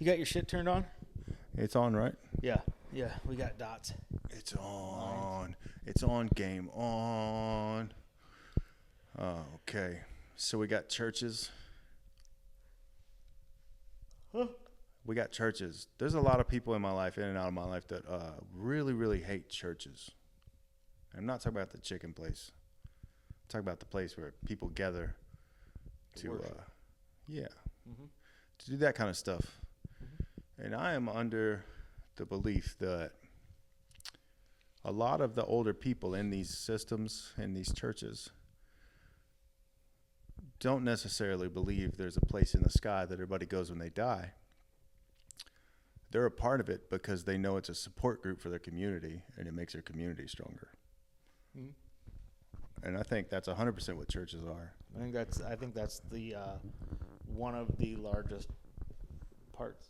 You got your shit turned on? It's on, right? Yeah, we got dots. It's on. It's on. Game on. Oh, okay. So we got churches. Huh? We got churches. There's a lot of people in my life, in and out of my life, that really, really hate churches. I'm not talking about the chicken place. I'm talking about the place where people gather to to do that kind of stuff. Mm-hmm. And I am under the belief that a lot of the older people in these systems, in these churches, don't necessarily believe there's a place in the sky that everybody goes when they die. They're a part of it because they know it's a support group for their community, and it makes their community stronger. Mm-hmm. And I think that's 100% what churches are. I think that's the one of the largest parts.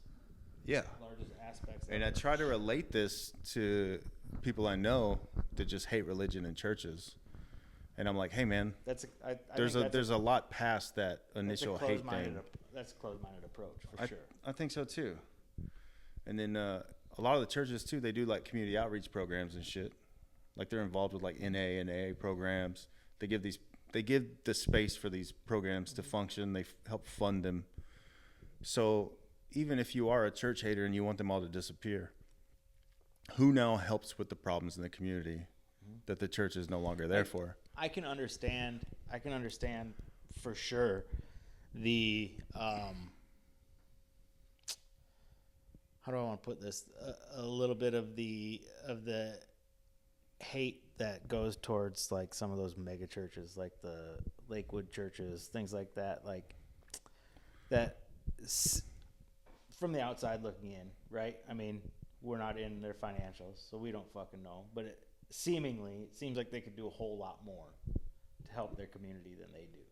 Yeah. Largest aspects. And I try to relate this to people I know that just hate religion and churches. And I'm like, hey man, there's a lot past that initial hate thing. That's a closed-minded approach for sure. I think so too. And then a lot of the churches too, they do like community outreach programs and shit. Like they're involved with like NA and AA programs. They give the space for these programs to function. They help fund them. So even if you are a church hater and you want them all to disappear, who now helps with the problems in the community that the church is no longer there for? I can understand for sure the how do I want to put this? A little bit of the hate that goes towards like some of those mega churches, like the Lakewood churches, things like that, like that from the outside looking in, right? I mean, we're not in their financials, so we don't fucking know, but it seems like they could do a whole lot more to help their community than they do,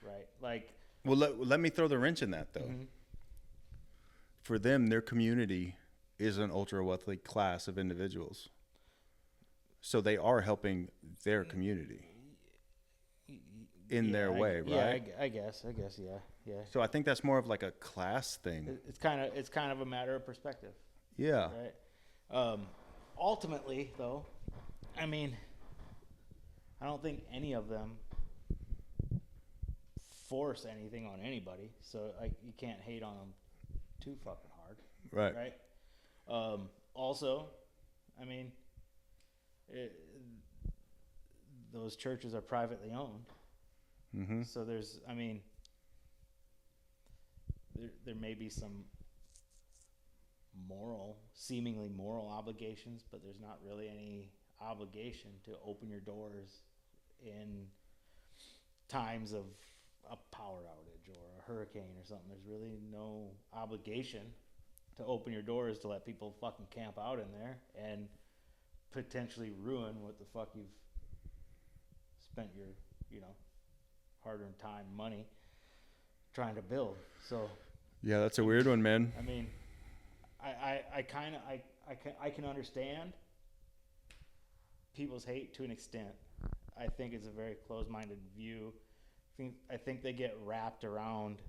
right? Like, well, let me throw the wrench in that though. Mm-hmm. For them, their community is an ultra wealthy class of individuals. So they are helping their community in their way, right? Yeah, I guess, yeah. So I think that's more of like a class thing. It's kind of a matter of perspective. Yeah. Right. Ultimately, though, I mean, I don't think any of them force anything on anybody, so you can't hate on them too fucking hard. Right. Right. Also, I mean, those churches are privately owned. Mm-hmm. So there may be some seemingly moral obligations, but there's not really any obligation to open your doors in times of a power outage or a hurricane or something. There's really no obligation to open your doors to let people fucking camp out in there and potentially ruin what the fuck you've spent your, hard-earned time, money trying to build. So yeah, that's a weird one, man. I mean, I can understand people's hate to an extent. I think it's a very closed-minded view. I think they get wrapped around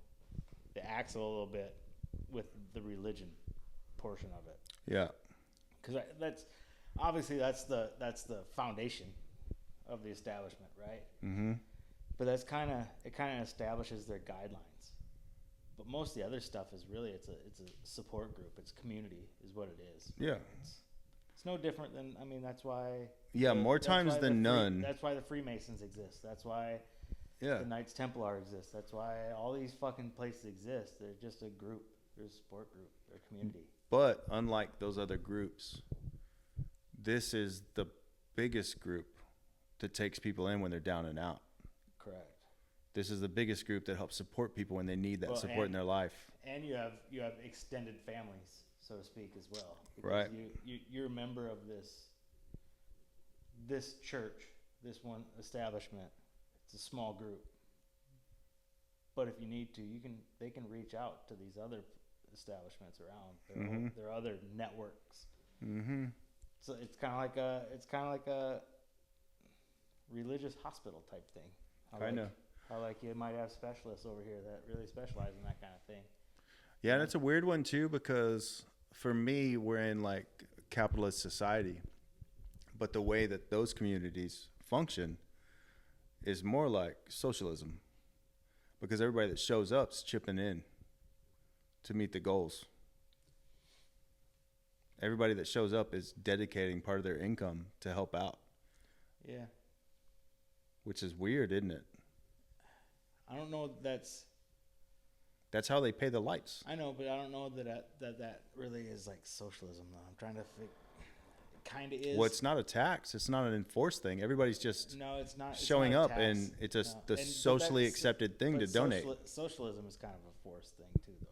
the axle a little bit with the religion portion of it. Yeah. Because that's the foundation of the establishment, right? Mm-hmm. But it kind of establishes their guidelines. But most of the other stuff is really it's a support group. It's community is what it is. Yeah. It's no different than, I mean, that's why. Yeah, more times than none. That's why the Freemasons exist. That's why the Knights Templar exist. That's why all these fucking places exist. They're just a group. They're a support group. They're a community. But unlike those other groups, this is the biggest group that takes people in when they're down and out. Correct. This is the biggest group that helps support people when they need that support in their life. And you have extended families, so to speak, as well. Because right. You're a member of this church, this one establishment. It's a small group. But if you need to, they can reach out to these other establishments around. There are other networks. Mm-hmm. So it's kind of like a religious hospital type thing. How like you might have specialists over here that really specialize in that kind of thing. Yeah, and it's a weird one too because for me, we're in like capitalist society, but the way that those communities function is more like socialism because everybody that shows up is chipping in to meet the goals. Everybody that shows up is dedicating part of their income to help out. Yeah. Which is weird, isn't it? I don't know if That's how they pay the lights. I know, but I don't know that really is like socialism, though. I'm trying to think. It kind of is. Well, it's not a tax. It's not an enforced thing. Everybody's just it's not showing not up, tax. and it's the And- socially accepted thing to donate. Socialism is kind of a forced thing, too, though.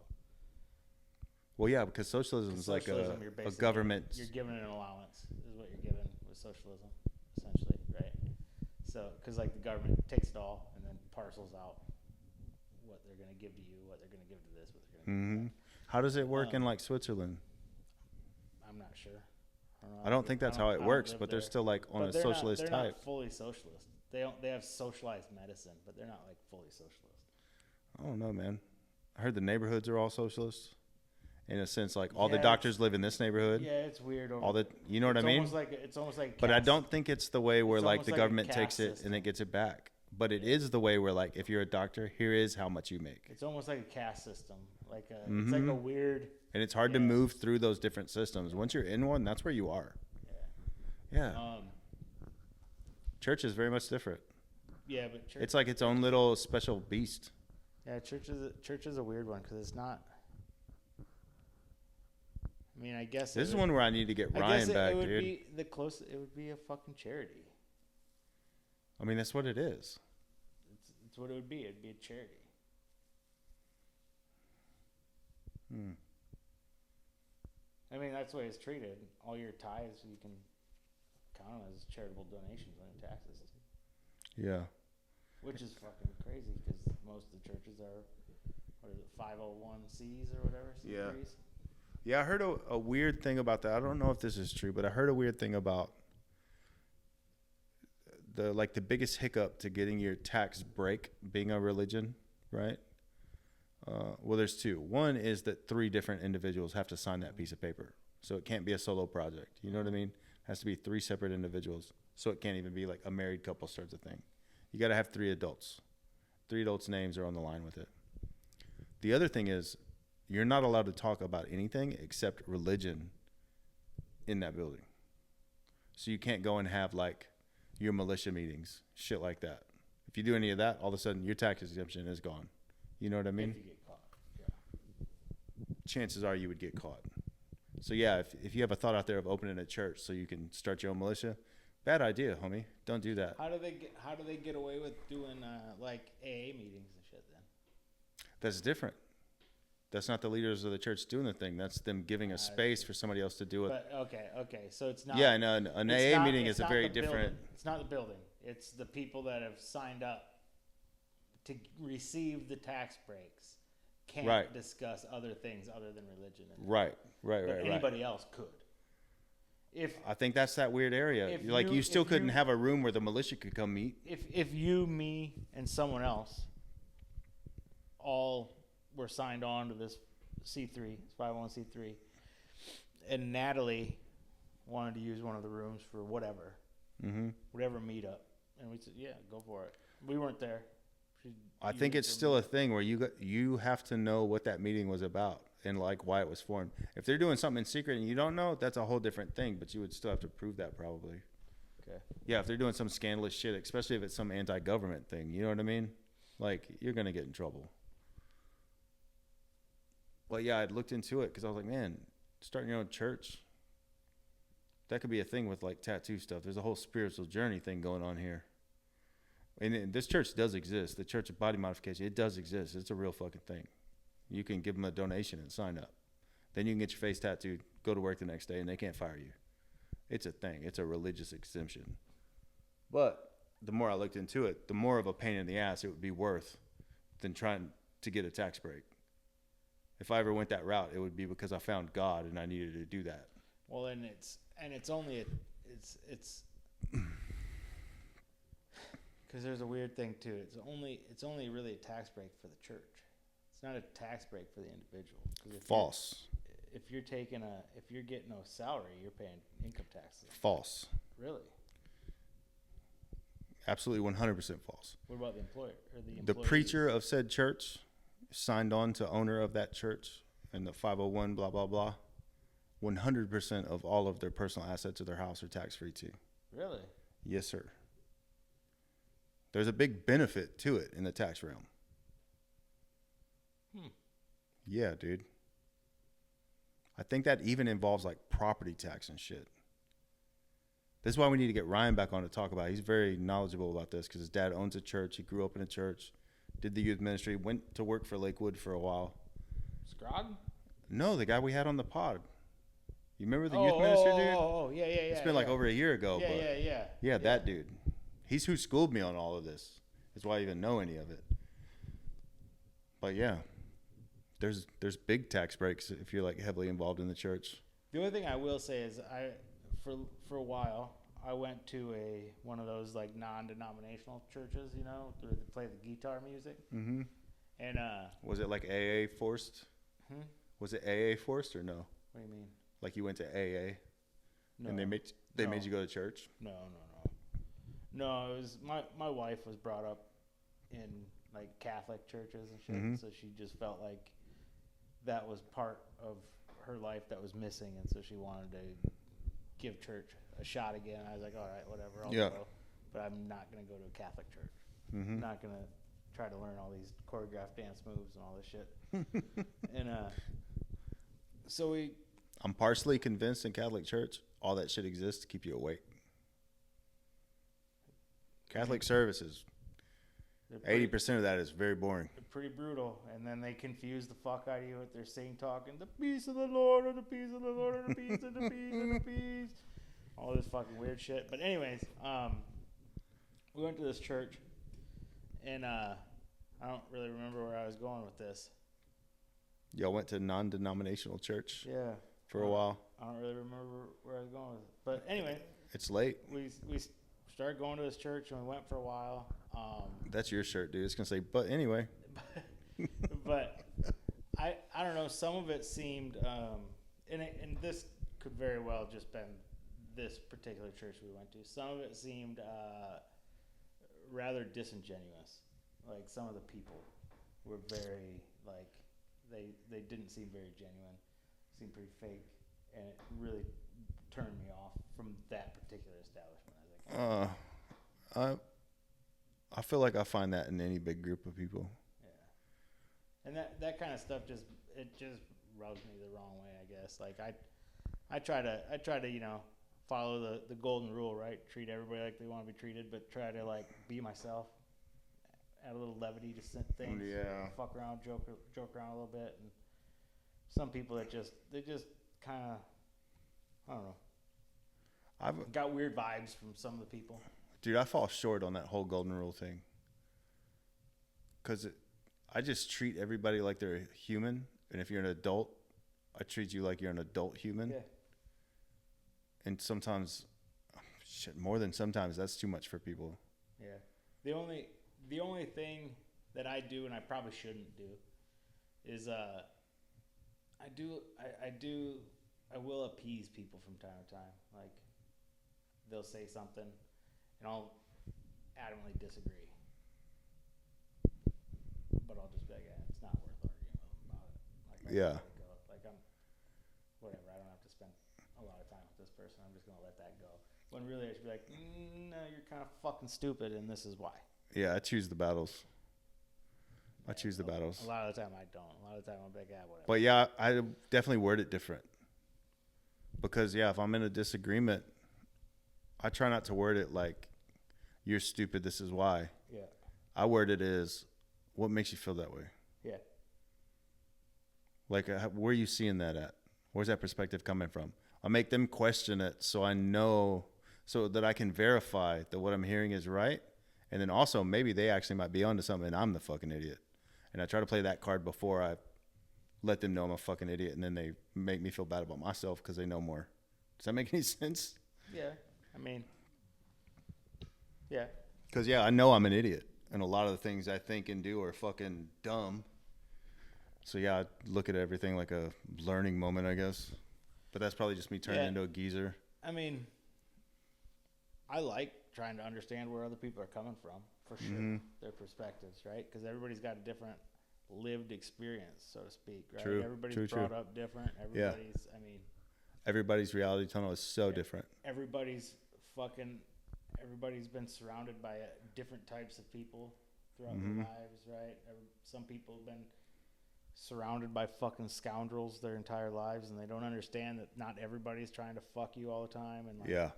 Well, yeah, because socialism is like Socialism, a you're basically government. You're given an allowance, is what you're given with socialism, essentially, right? So, because like the government takes it all and then parcels out what they're going to give to you, what they're going to give to this, what they're going to give to that. How does it work in like Switzerland? I'm not sure. I don't think that's how it works, but they're still like on a socialist they're type. not fully socialist. They have socialized medicine, but they're not like fully socialist. I don't know, man. I heard the neighborhoods are all socialist. In a sense, like all the Yeah, doctors live in this neighborhood. Yeah, it's weird. All the, you know what I mean? It's almost like. But I don't think it's the way where It's like almost the like a government caste takes it system. and it gets it back. But it is the way where like if you're a doctor, here is how much you make. It's almost like a caste system. It's like a weird. And it's hard to move through those different systems. Once you're in one, that's where you are. Yeah. Church is very much different. Yeah, but church. It's like its own little special beast. Yeah, church is a weird one because it's not. I mean, I guess This is one where I need to get Ryan back, it would dude. be the closest. It would be a fucking charity. I mean, that's what it is. It's what it would be. It'd be a charity. I mean, that's the way it's treated. All your tithes, you can count them as charitable donations on your taxes. Yeah. Which is fucking crazy because most of the churches are, what is it, 501Cs or whatever? C3s? Yeah, I heard a weird thing about that. I don't know if this is true, but I heard a weird thing about the biggest hiccup to getting your tax break being a religion, right? Well, there's two. One is that 3 different individuals have to sign that piece of paper. So it can't be a solo project. You know what I mean? It has to be 3 separate individuals. So it can't even be like a married couple starts a thing. You got to have 3 adults. 3 adults' names are on the line with it. The other thing is you're not allowed to talk about anything except religion in that building. So you can't go and have like your militia meetings, shit like that. If you do any of that, all of a sudden your tax exemption is gone. You know what I mean? If you get caught. Yeah. Chances are you would get caught. So yeah, if you have a thought out there of opening a church so you can start your own militia, bad idea, homie. Don't do that. How do they get away with doing like AA meetings and shit then? That's different. That's not the leaders of the church doing the thing. That's them giving a space for somebody else to do it. But okay, so it's not. Yeah, no, an AA meeting is a very different. Building. It's not the building. It's the people that have signed up to receive the tax breaks can't discuss other things other than religion. Right. Anybody else could. I think that's that weird area. You still couldn't have a room where the militia could come meet. If you, me, and someone else all were signed on to this C3, 501c3, and Natalie wanted to use one of the rooms for whatever meetup, and we said, yeah, go for it. We weren't there. I think it's still a thing where you have to know what that meeting was about and like why it was formed. If they're doing something in secret and you don't know, that's a whole different thing, but you would still have to prove that probably. Okay. Yeah, if they're doing some scandalous shit, especially if it's some anti-government thing, you know what I mean? Like, you're going to get in trouble. But yeah, I'd looked into it because I was like, man, starting your own church, that could be a thing with like tattoo stuff. There's a whole spiritual journey thing going on here. And this church does exist. The Church of Body Modification, it does exist. It's a real fucking thing. You can give them a donation and sign up. Then you can get your face tattooed, go to work the next day, and they can't fire you. It's a thing. It's a religious exemption. But the more I looked into it, the more of a pain in the ass it would be worth than trying to get a tax break. If I ever went that route, it would be because I found God and I needed to do that. Well, and it's only because there's a weird thing too. It's only really a tax break for the church. It's It's not a tax break for the individual. 'Cause False. If you're getting a salary, you're paying income taxes. False. Really? Absolutely 100% false. What about the employer or the employees? The preacher of said church signed on to owner of that church and the 501 blah blah blah. 100% of all of their personal assets of their house are tax free too. Really? Yes, sir. There's a big benefit to it in the tax realm. Yeah, dude. I think that even involves like property tax and shit. This is why we need to get Ryan back on to talk about it. He's very knowledgeable about this because his dad owns a church. He grew up in a church, did the youth ministry, went to work for Lakewood for a while. Scrog? No, the guy we had on the pod. You remember the youth minister dude? Oh, yeah. It's been like over a year ago. Yeah, that dude. He's who schooled me on all of this. That's why I even know any of it. But yeah, there's big tax breaks if you're like heavily involved in the church. The only thing I will say is for a while I went to one of those like non-denominational churches, you know, where they play the guitar music. Mm-hmm. And was it like AA forced? Was it AA forced or no? What do you mean? Like you went to AA, no, and they made you go to church? No. It was my wife was brought up in like Catholic churches and shit, so she just felt like that was part of her life that was missing, and so she wanted to give church a shot again. I was like, all right, whatever, I'll go, but I'm not gonna go to a Catholic church. I'm not gonna try to learn all these choreographed dance moves and all this shit. And so I'm partially convinced in Catholic church all that shit exists to keep you awake. Catholic services, 80% of that is very boring. They're pretty brutal, and then they confuse the fuck out of you with their sing talking, the peace of the Lord, or the peace of the Lord, or the peace of the peace of the peace. All this fucking weird shit. But anyways, we went to this church, and I don't really remember where I was going with this. Y'all went to non-denominational church? Yeah. For a while? I don't really remember where I was going with it. But anyway. It's late. We started going to this church, and we went for a while. That's your shirt, dude. It's going to say, but anyway. But I don't know. Some of it seemed, and this could very well just been this particular church we went to. Some of it seemed rather disingenuous. Like some of the people were very like they didn't seem very genuine. Seemed pretty fake, and it really turned me off from that particular establishment. I was like, I feel like I find that in any big group of people. Yeah, and that kind of stuff just rubs me the wrong way, I guess. Like I try to follow the golden rule, right? Treat everybody like they want to be treated, but try to like be myself. Add a little levity to things. Yeah. Fuck around, joke around a little bit, and some people they just kind of, I don't know. I've got weird vibes from some of the people. Dude, I fall short on that whole golden rule thing. Because I just treat everybody like they're a human. And if you're an adult, I treat you like you're an adult human. Yeah. And sometimes, more than sometimes, that's too much for people. Yeah. The only thing that I do, and I probably shouldn't do, is I will appease people from time to time. Like, they'll say something, and I'll adamantly disagree. But I'll just be like, yeah, it's not worth arguing with them about it. Like, yeah. Like, whatever, I don't have to spend a lot of time with this person. I'm just going to let that go. When really I should be like, no, you're kind of fucking stupid, and this is why. Yeah, I choose the battles. A lot of the time I don't. A lot of the time I'm like, yeah, whatever. But yeah, I definitely word it different. Because, yeah, if I'm in a disagreement, I try not to word it like, you're stupid, this is why. Yeah. I word it as, what makes you feel that way? Yeah. Like, where are you seeing that at? Where's that perspective coming from? I make them question it so I know, so that I can verify that what I'm hearing is right. And then also, maybe they actually might be onto something and I'm the fucking idiot. And I try to play that card before I let them know I'm a fucking idiot. And then they make me feel bad about myself because they know more. Does that make any sense? Yeah. I mean, yeah. Because, yeah, I know I'm an idiot. And a lot of the things I think and do are fucking dumb. So yeah, I look at everything like a learning moment, I guess. But that's probably just me turning into a geezer. I mean, I like trying to understand where other people are coming from, for sure, their perspectives, right? Because everybody's got a different lived experience, so to speak, right? True. Everybody's brought up different. Everybody's reality tunnel is so different. Everybody's been surrounded by different types of people throughout their lives, right? Some people have been surrounded by fucking scoundrels their entire lives, and they don't understand that not everybody's trying to fuck you all the time and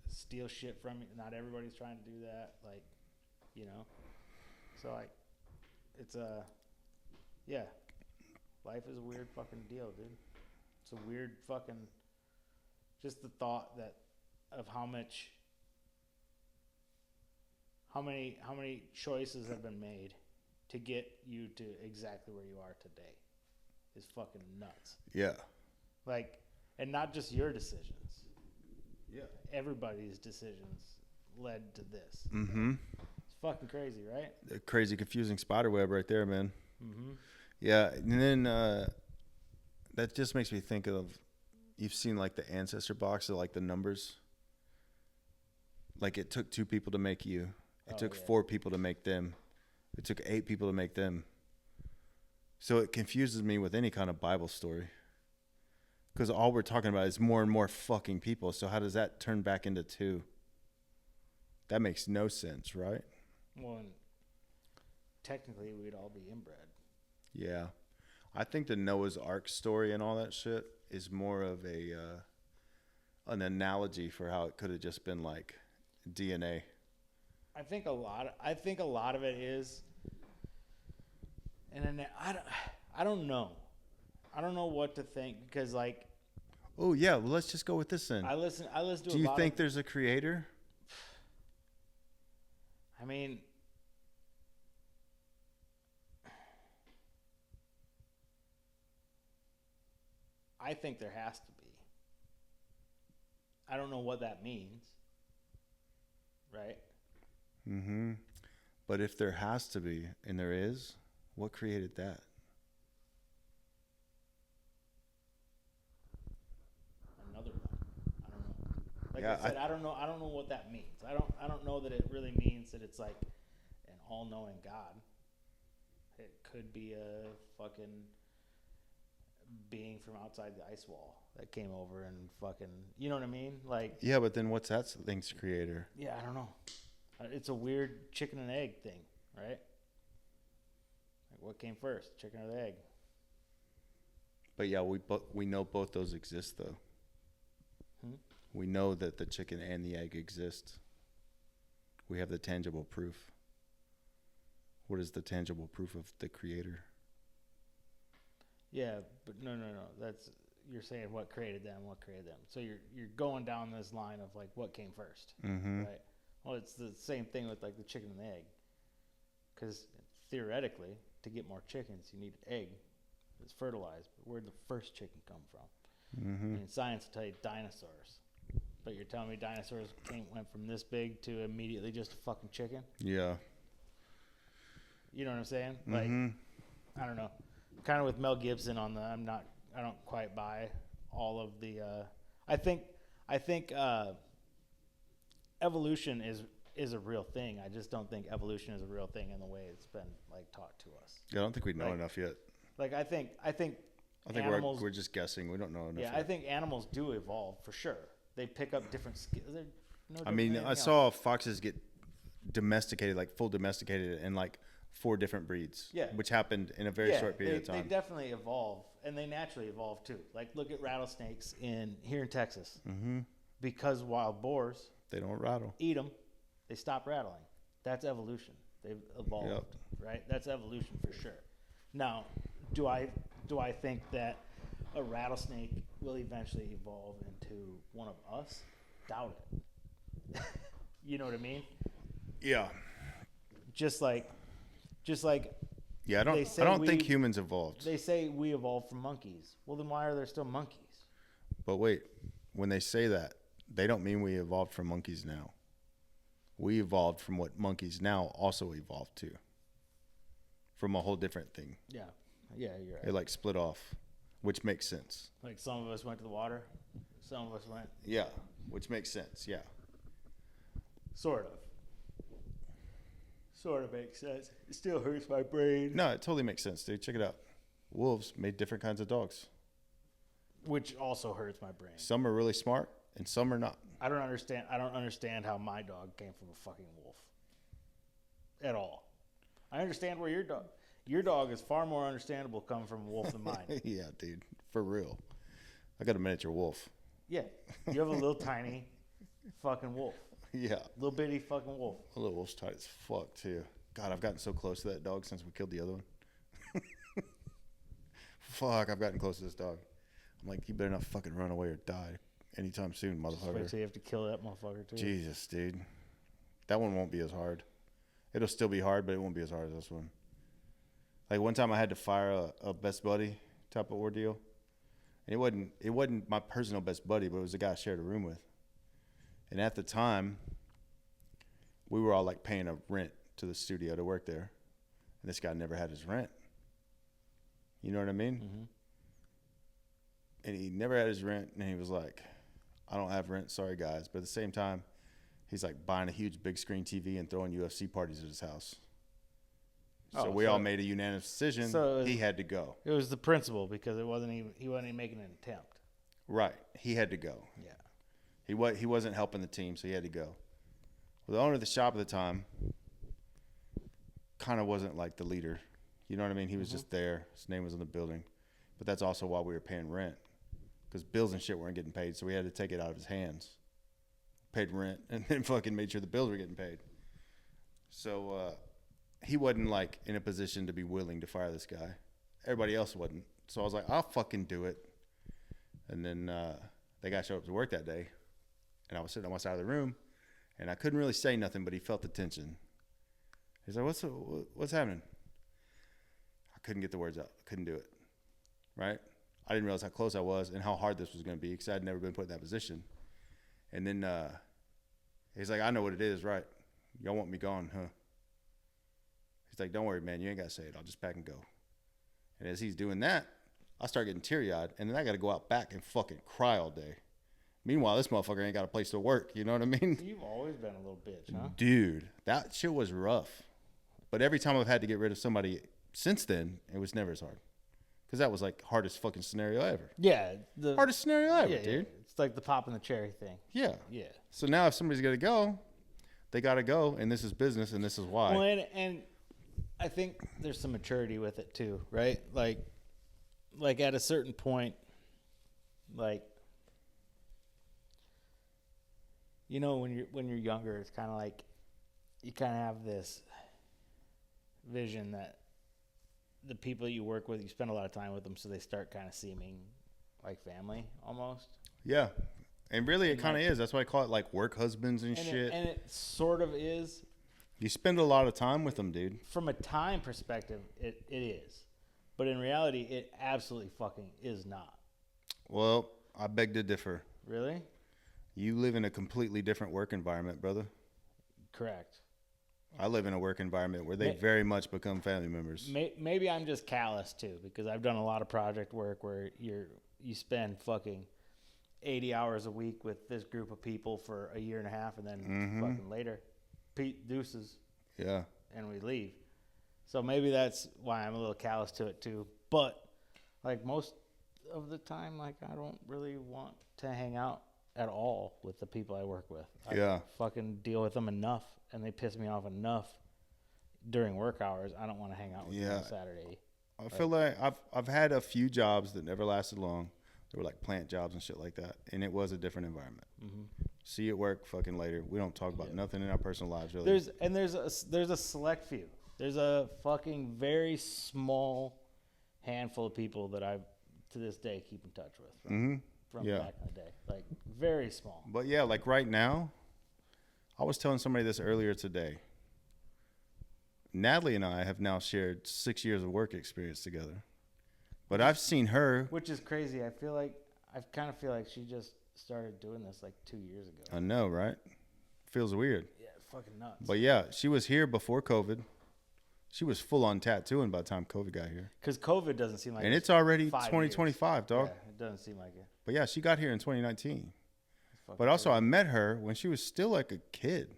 steal shit from you. Not everybody's trying to do that, so it's life is a weird fucking deal, dude. It's a weird fucking, just the thought that of how many choices have been made to get you to exactly where you are today is fucking nuts. Yeah. Like, and not just your decisions. Yeah. Everybody's decisions led to this. Mm-hmm. It's fucking crazy, right? A crazy, confusing spider web right there, man. Mm-hmm. Yeah, and then that just makes me think of, you've seen like the ancestor box of like the numbers. Like it took 2 people to make you. It took 4 people to make them. It took 8 people to make them. So it confuses me with any kind of Bible story. Because all we're talking about is more and more fucking people. So how does that turn back into 2? That makes no sense, right? Well, and technically we'd all be inbred. Yeah. I think the Noah's Ark story and all that shit is more of an analogy for how it could have just been like DNA. I think a lot of it is, and then I don't know. I don't know what to think because like. Oh yeah, well let's just go with this then. I listen to. Do you think there's a creator? I mean, I think there has to be. I don't know what that means. Right? Mm-hmm. But if there has to be, and there is, what created that? Another one. I don't know. Like I said, I don't know. I don't know what that means. I don't know that it really means that it's like an all-knowing God. It could be a fucking being from outside the ice wall that came over and fucking, you know what I mean? Like. Yeah, but then what's that thing's creator? Yeah, I don't know. It's a weird chicken and egg thing, right? Like what came first, chicken or the egg? But yeah, we know both those exist though. We know that the chicken and the egg exist. We have the tangible proof. What is the tangible proof of the creator? Yeah, but no. That's, you're saying what created them. So you're going down this line of like what came first, right? Well, it's the same thing with like the chicken and the egg. Because theoretically, to get more chickens, you need an egg that's fertilized. But where'd the first chicken come from? Mm-hmm. And science will tell you dinosaurs. But you're telling me dinosaurs went from this big to immediately just a fucking chicken? Yeah. You know what I'm saying? Like, I don't know. Kind of with Mel Gibson on the, I don't quite buy all of the, I think evolution is a real thing. I just don't think evolution is a real thing in the way it's been like taught to us. Yeah, I don't think we know enough yet. Like I think animals, we're just guessing. We don't know enough. Yeah, yet. I think animals do evolve for sure. They pick up different skills. I mean, I saw foxes get domesticated, like full domesticated, in like 4 different breeds. Yeah, which happened in a very short period of time. They definitely evolve, and they naturally evolve too. Like look at rattlesnakes here in Texas. Mm-hmm. Because wild boars, they don't rattle. Eat them, they stop rattling. That's evolution. They've evolved, right? That's evolution for sure. Now, do I think that a rattlesnake will eventually evolve into one of us? Doubt it. You know what I mean? Yeah. Just like. Yeah, I don't think humans evolved. They say we evolved from monkeys. Well, then why are there still monkeys? But wait, when they say that, they don't mean we evolved from monkeys now. We evolved from what monkeys now also evolved to. From a whole different thing. Yeah. Yeah, you're right. It like split off, which makes sense. Like some of us went to the water, some of us went. Yeah, which makes sense. Yeah. Sort of. Sort of makes sense. It still hurts my brain. No, it totally makes sense, dude. Check it out. Wolves made different kinds of dogs. Which also hurts my brain. Some are really smart, and some are not. I don't understand how my dog came from a fucking wolf. At all. I understand where your dog is far more understandable coming from a wolf than mine. Yeah, dude. For real. I got a miniature wolf. Yeah. You have a little tiny fucking wolf. Yeah. Little bitty fucking wolf. The little wolf's tight as fuck, too. God, I've gotten so close to that dog since we killed the other one. Fuck, I've gotten close to this dog. I'm like, you better not fucking run away or die anytime soon, motherfucker. Wait till you have to kill that motherfucker, too. Jesus, dude. That one won't be as hard. It'll still be hard, but it won't be as hard as this one. Like, one time I had to fire a best buddy type of ordeal. And it wasn't my personal best buddy, but it was the guy I shared a room with. And at the time, we were all like paying a rent to the studio to work there. And this guy never had his rent. You know what I mean? Mm-hmm. And he never had his rent. And he was like, I don't have rent. Sorry, guys. But at the same time, he's like buying a huge big screen TV and throwing UFC parties at his house. So we all made a unanimous decision. So he had to go. It was the principal because he wasn't even making an attempt. Right. He had to go. Yeah. He wasn't helping the team, so he had to go. Well, the owner of the shop at the time kind of wasn't like the leader. You know what I mean? He was just there. His name was on the building. But that's also why we were paying rent, because bills and shit weren't getting paid, so we had to take it out of his hands. Paid rent and then fucking made sure the bills were getting paid. So he wasn't like in a position to be willing to fire this guy. Everybody else wasn't. So I was like, I'll fucking do it. And then the guy showed up to work that day. And I was sitting on my side of the room, and I couldn't really say nothing, but he felt the tension. He's like, what's happening? I couldn't get the words out. I couldn't do it. Right? I didn't realize how close I was and how hard this was going to be because I'd never been put in that position. And then he's like, I know what it is, right? Y'all want me gone, huh? He's like, don't worry, man. You ain't got to say it. I'll just pack and go. And as he's doing that, I start getting teary-eyed, and then I got to go out back and fucking cry all day. Meanwhile, this motherfucker ain't got a place to work. You know what I mean? You've always been a little bitch, huh? Dude, that shit was rough. But every time I've had to get rid of somebody since then, it was never as hard. Because that was like hardest fucking scenario ever. Yeah. Hardest scenario ever, dude. Yeah. It's like the pop and the cherry thing. Yeah. Yeah. So now if somebody's going to go, they got to go, and this is business, and this is why. Well, and I think there's some maturity with it too, right? Like at a certain point, like, you know, when you're younger, it's kind of like you kind of have this vision that the people you work with, you spend a lot of time with them, so they start kind of seeming like family almost. Yeah. And really it kind of is. That's why I call it like work husbands and shit. And it sort of is. You spend a lot of time with them, dude. From a time perspective, it is. But in reality, it absolutely fucking is not. Well, I beg to differ. Really? You live in a completely different work environment, brother. Correct. I live in a work environment where they very much become family members. Maybe I'm just callous too, because I've done a lot of project work where you spend fucking 80 hours a week with this group of people for a year and a half, and then fucking later, Pete deuces. Yeah. And we leave. So maybe that's why I'm a little callous to it too. But like most of the time, like I don't really want to hang out at all with the people I work with. I fucking deal with them enough, and they piss me off enough during work hours. I don't want to hang out with them on Saturday. I feel like I've had a few jobs that never lasted long. They were like plant jobs and shit like that, and it was a different environment. Mm-hmm. See you at work fucking later. We don't talk about nothing in our personal lives really. There's a select few. There's a fucking very small handful of people that I to this day keep in touch with from back in the day. Like very small. But yeah, like right now, I was telling somebody this earlier today. Natalie and I have now shared 6 years of work experience together. But I've seen her, which is crazy. I kind of feel like she just started doing this like 2 years ago. I know, right? Feels weird. Yeah, fucking nuts. But yeah, she was here before COVID. She was full on tattooing by the time COVID got here. Because COVID doesn't seem like And it's already 5 2025, dog. Yeah, it doesn't seem like it. But yeah, she got here in 2019. But also, I met her when she was still like a kid.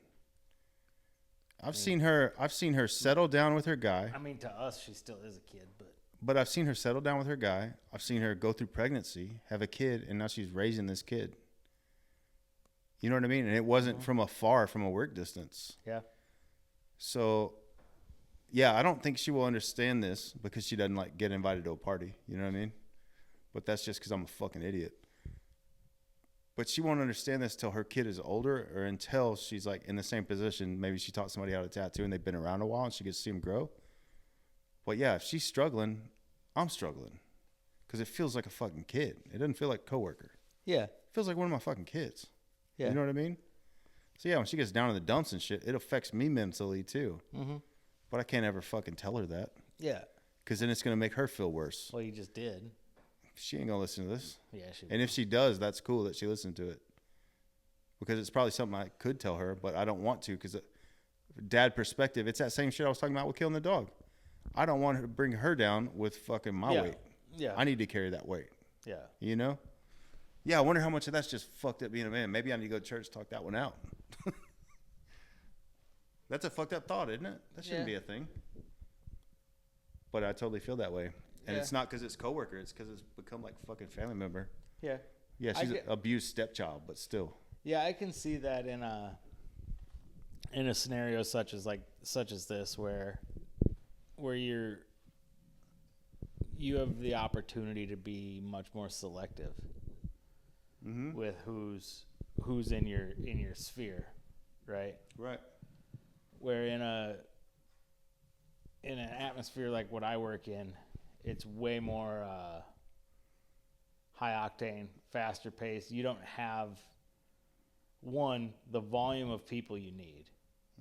I've seen her settle down with her guy. I mean, to us, she still is a kid, But I've seen her settle down with her guy. I've seen her go through pregnancy, have a kid, and now she's raising this kid. You know what I mean? And it wasn't from afar, from a work distance. yeah. So, yeah, I don't think she will understand this because she doesn't like get invited to a party. You know what I mean? But that's just because I'm a fucking idiot. But she won't understand this till her kid is older or until she's like in the same position. Maybe she taught somebody how to tattoo and they've been around a while and she gets to see them grow. But yeah, if she's struggling, I'm struggling because it feels like a fucking kid. It doesn't feel like a coworker. Yeah. It feels like one of my fucking kids. Yeah. You know what I mean? So yeah, when she gets down in the dumps and shit, it affects me mentally too. Mm-hmm. But I can't ever fucking tell her that. Yeah. Because then it's going to make her feel worse. Well, you just did. She ain't going to listen to this. Yeah, she And if she does, that's cool that she listened to it. Because it's probably something I could tell her, but I don't want to because dad perspective, it's that same shit I was talking about with killing the dog. I don't want her to bring her down with fucking my weight. Yeah. I need to carry that weight. Yeah. You know? Yeah, I wonder how much of that's just fucked up being a man. Maybe I need to go to church, talk that one out. That's a fucked up thought, isn't it? That shouldn't be a thing. But I totally feel that way. And it's not because it's coworker. It's because it's become like fucking family member. Yeah. Yeah, she's an abused stepchild, but still. Yeah, I can see that in a scenario such as this where you have the opportunity to be much more selective with who's in your sphere, right? Right. Where in an atmosphere like what I work in, it's way more high octane, faster paced. You don't have the volume of people you need.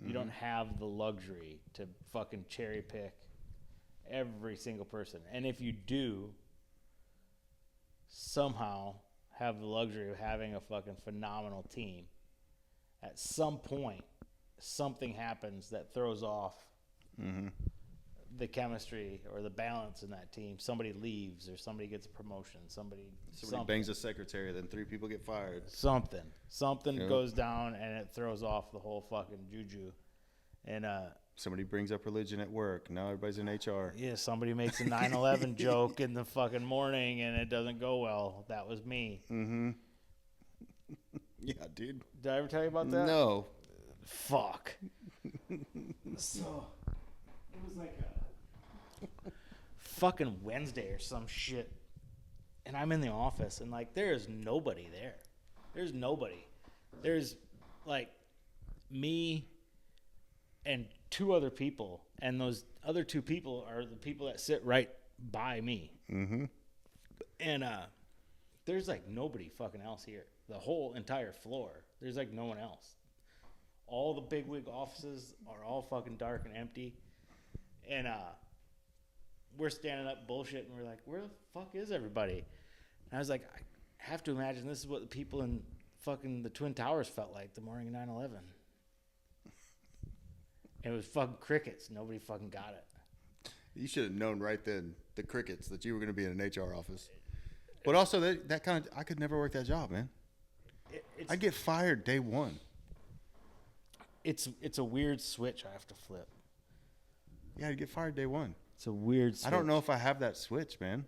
You don't have the luxury to fucking cherry pick every single person. And if you do somehow have the luxury of having a fucking phenomenal team, at some point something happens that throws off the chemistry or the balance in that team. Somebody leaves or somebody gets a promotion. Somebody bangs a secretary, then 3 people get fired. Something goes down and it throws off the whole fucking juju. And somebody brings up religion at work. Now everybody's in HR. Yeah, somebody makes a 9/11 joke in the fucking morning and it doesn't go well. That was me. Mm-hmm. Yeah, dude. Did I ever tell you about that? No. Fuck. So it was like a fucking Wednesday or some shit, and I'm in the office and like there is nobody there. There's nobody. There's like me and 2 other people, and those other 2 people are the people that sit right by me. Mm-hmm. And there's like nobody fucking else here. The whole entire floor, there's like no one else. All the bigwig offices are all fucking dark and empty. And we're standing up bullshit, and we're like, where the fuck is everybody? And I was like, I have to imagine this is what the people in fucking the Twin Towers felt like the morning of 9/11. It was fucking crickets. Nobody fucking got it. You should have known right then, the crickets, that you were going to be in an HR office. But also, that kind of, I could never work that job, man. I'd get fired day one. It's a weird switch I have to flip. Yeah, I'd get fired day one. It's a weird switch. I don't know if I have that switch, man.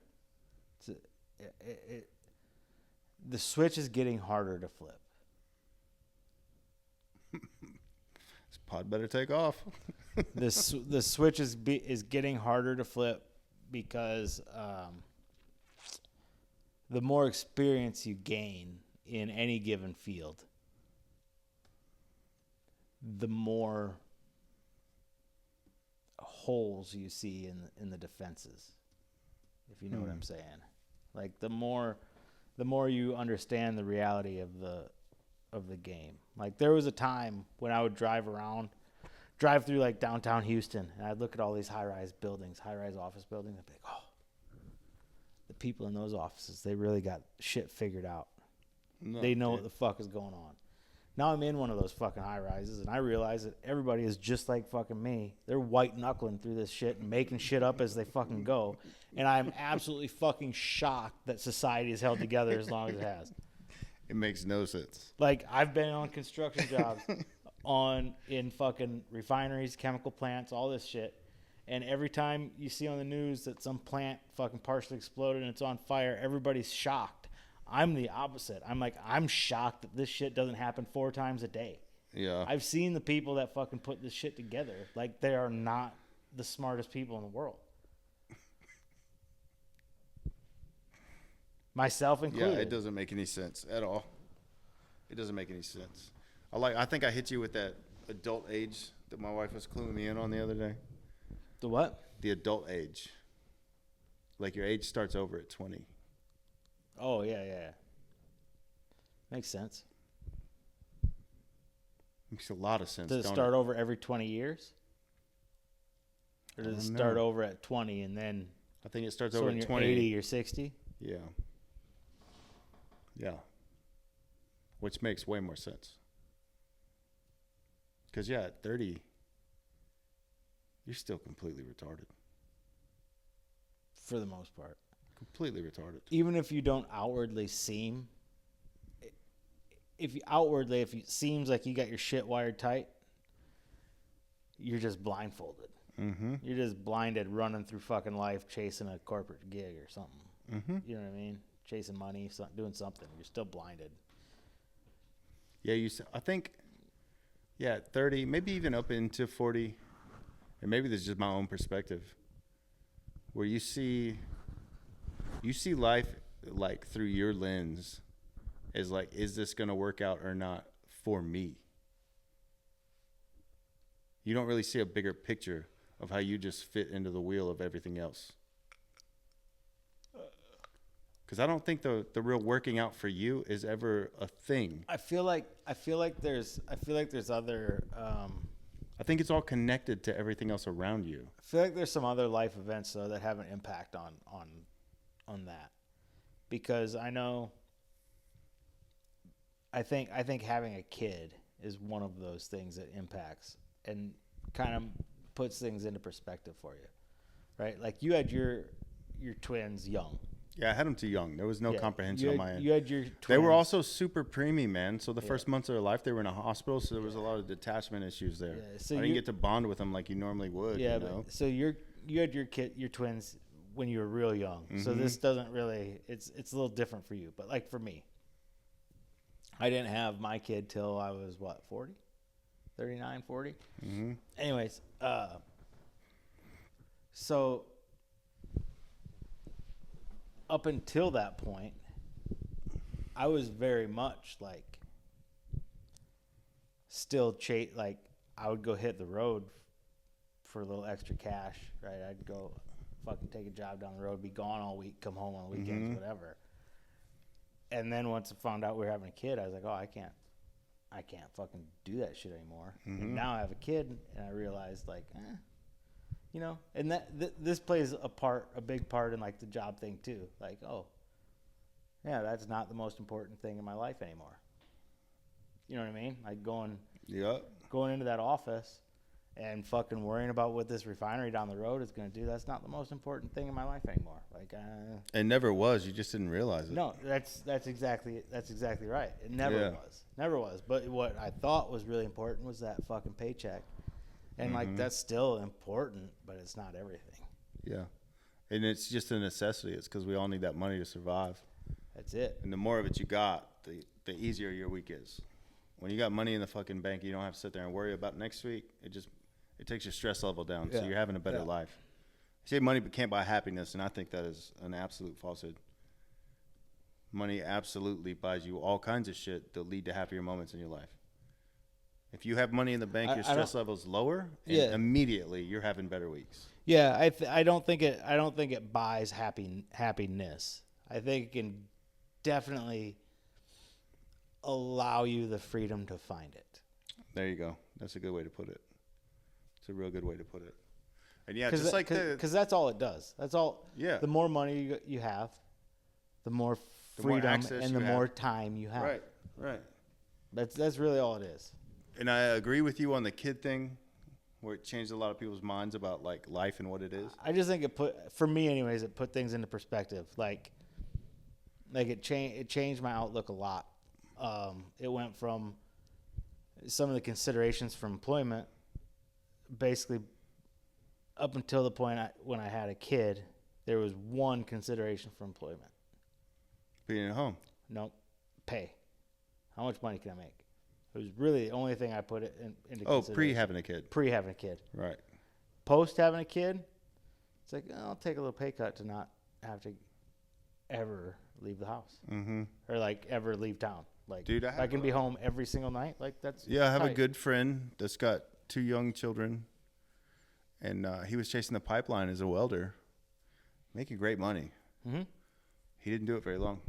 The switch is getting harder to flip. This pod better take off. The switch is getting harder to flip because the more experience you gain in any given field, the more holes you see in the defenses, if you know what I'm saying. Like the more you understand the reality of the game. Like there was a time when I would drive through like downtown Houston, and I'd look at all these high-rise office buildings. I'd be like, oh, the people in those offices, they really got shit figured out. No, they know what the fuck is going on. Now I'm in one of those fucking high rises, and I realize that everybody is just like fucking me. They're white knuckling through this shit and making shit up as they fucking go. And I'm absolutely fucking shocked that society is held together as long as it has. It makes no sense. Like, I've been on construction jobs in fucking refineries, chemical plants, all this shit. And every time you see on the news that some plant fucking partially exploded and it's on fire, everybody's shocked. I'm the opposite. I'm shocked that this shit doesn't happen 4 times a day. Yeah. I've seen the people that fucking put this shit together. Like, they are not the smartest people in the world. Myself included. Yeah, it doesn't make any sense at all. It doesn't make any sense. I think I hit you with that adult age that my wife was cluing me in on the other day. The what? The adult age. Like, your age starts over at 20. Oh, yeah. Makes sense. Makes a lot of sense. Does it start over every 20 years? Or does it start over at 20 and then... I think it starts so over when at you're 20. 80 or 60? Yeah. Yeah. Which makes way more sense. Because, yeah, at 30, you're still completely retarded. For the most part. Completely retarded. Even if you don't outwardly seem... If it seems like you got your shit wired tight, you're just blindfolded. Mm-hmm. You're just blinded running through fucking life chasing a corporate gig or something. Mm-hmm. You know what I mean? Chasing money, doing something. You're still blinded. Yeah, I think, yeah, 30, maybe even up into 40, and maybe this is just my own perspective, where you see life like through your lens as like, is this going to work out or not for me? You don't really see a bigger picture of how you just fit into the wheel of everything else. Because I don't think the real working out for you is ever a thing. I feel like there's other. I think it's all connected to everything else around you. I feel like there's some other life events though that have an impact on that, because I know. I think having a kid is one of those things that impacts and kind of puts things into perspective for you, right? Like, you had your twins young. Yeah, I had them too young. There was no comprehension on my end. You had your twins. They were also super preemie, man. So the first months of their life, they were in a hospital, so there was a lot of detachment issues there. Yeah, so I didn't get to bond with them like you normally would. Yeah, you know? but so you had your twins when you were real young. Mm-hmm. So this doesn't really. It's a little different for you, but like for me, I didn't have my kid till I was 40, 39, 40. Mm-hmm. Anyways, so up until that point, I was very much like still like I would go hit the road for a little extra cash, right? I'd go fucking take a job down the road, be gone all week, come home on weekends, whatever. And then once I found out we were having a kid, I was like, oh, I can't fucking do that shit anymore. Mm-hmm. And now I have a kid, and I realized, like, you know, and this plays a big part in like the job thing too. Like, oh, yeah, that's not the most important thing in my life anymore. You know what I mean? Like going into that office and fucking worrying about what this refinery down the road is going to do. That's not the most important thing in my life anymore. Like, it never was. You just didn't realize it. No, that's exactly right. It never was. But what I thought was really important was that fucking paycheck. And like, that's still important, but it's not everything. Yeah. And it's just a necessity. It's because we all need that money to survive. That's it. And the more of it you got, the easier your week is. When you got money in the fucking bank, you don't have to sit there and worry about next week. It takes your stress level down, so you're having a better life. You say money can't buy happiness, and I think that is an absolute falsehood. Money absolutely buys you all kinds of shit that lead to happier moments in your life. If you have money in the bank, your stress level is lower, and immediately you're having better weeks. Yeah, I don't think it buys happiness. I think it can definitely allow you the freedom to find it. There you go. That's a good way to put it. It's a real good way to put it. And yeah, just like because that's all it does. That's all. Yeah. The more money you have, the more freedom and the more time you have. Right. That's really all it is. And I agree with you on the kid thing, where it changed a lot of people's minds about like life and what it is. I just think for me anyways, it put things into perspective. Like it changed my outlook a lot. It went from some of the considerations for employment, basically up until the point when I had a kid, there was one consideration for employment. Being at home. Nope. Pay. How much money can I make? It was really the only thing I put into consideration. Pre-having a kid. Pre-having a kid. Right. Post having a kid, it's like, I'll take a little pay cut to not have to ever leave the house. Mm-hmm. Or, like, ever leave town. Like, dude, I can be home every single night. Like, that's I have tight. a good friend that's got 2 young children, and he was chasing the pipeline as a welder, making great money. Mm-hmm. He didn't do it very long.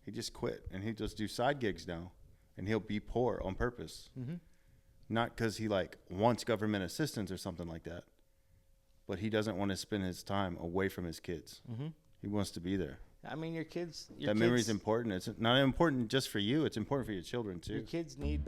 He just quit, and he just do side gigs now, and he'll be poor on purpose. Mm-hmm. Not because he like wants government assistance or something like that, but he doesn't want to spend his time away from his kids. Mm-hmm. He wants to be there. I mean, your kids. That memory is important. It's not important just for you. It's important for your children too. Your kids need